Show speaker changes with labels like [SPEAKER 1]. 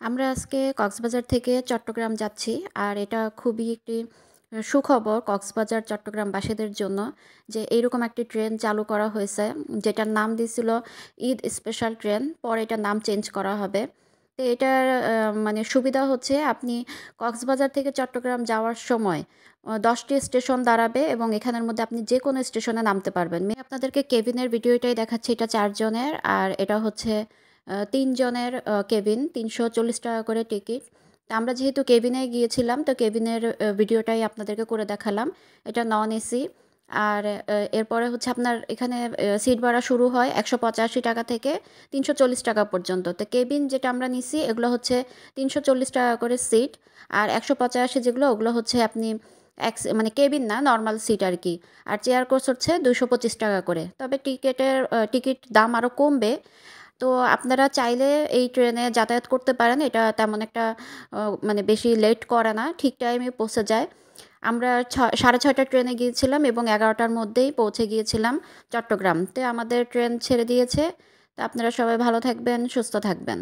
[SPEAKER 1] আমরা আজকে কক্সবাজার থেকে চট্টগ্রাম যাচ্ছি। আর এটা খুবই একটি সুখবর কক্সবাজার চট্টগ্রামবাসীদের জন্য যে এইরকম একটি ট্রেন চালু করা হয়েছে, যেটার নাম দিয়েছিল ঈদ স্পেশাল ট্রেন। পরে এটার নাম চেঞ্জ করা হবে। তো এটার মানে সুবিধা হচ্ছে আপনি কক্সবাজার থেকে চট্টগ্রাম যাওয়ার সময় 10টি স্টেশন দাঁড়াবে এবং এখানের মধ্যে আপনি যে কোনো স্টেশনে নামতে পারবেন। আমি আপনাদেরকে কেবিনের ভিডিওটাই দেখাচ্ছি। এটা 4 জনের আর এটা হচ্ছে 3 জনের কেবিন, ৩৪০ টাকা করে টিকিট। তা আমরা যেহেতু কেবিনে গিয়েছিলাম তো কেবিনের ভিডিওটাই আপনাদেরকে করে দেখালাম। এটা নন এসি। আর এরপরে হচ্ছে আপনার এখানে সিট ভাড়া শুরু হয় ১৮৫ টাকা থেকে ৩৪০ টাকা পর্যন্ত। তো কেবিন যেটা আমরা নিছি এগুলো হচ্ছে ৩৪০ টাকা করে সিট। আর ১৮৫ যেগুলো ওগুলো হচ্ছে আপনি মানে কেবিন না, নর্মাল সিট আর কি। আর চেয়ার কোর্স হচ্ছে ২২৫ টাকা করে। তবে টিকিট দাম আরও কমবে। তো আপনারা চাইলে এই ট্রেনে যাতায়াত করতে পারেন। এটা তেমন একটা মানে বেশি লেট করে না, ঠিক টাইমে পৌঁছে যায়। আমরা 6:30টার ট্রেনে গিয়েছিলাম এবং 11টার মধ্যেই পৌঁছে গিয়েছিলাম চট্টগ্রাম। তো আমাদের ট্রেন ছেড়ে দিয়েছে। তো আপনারা সবাই ভালো থাকবেন, সুস্থ থাকবেন।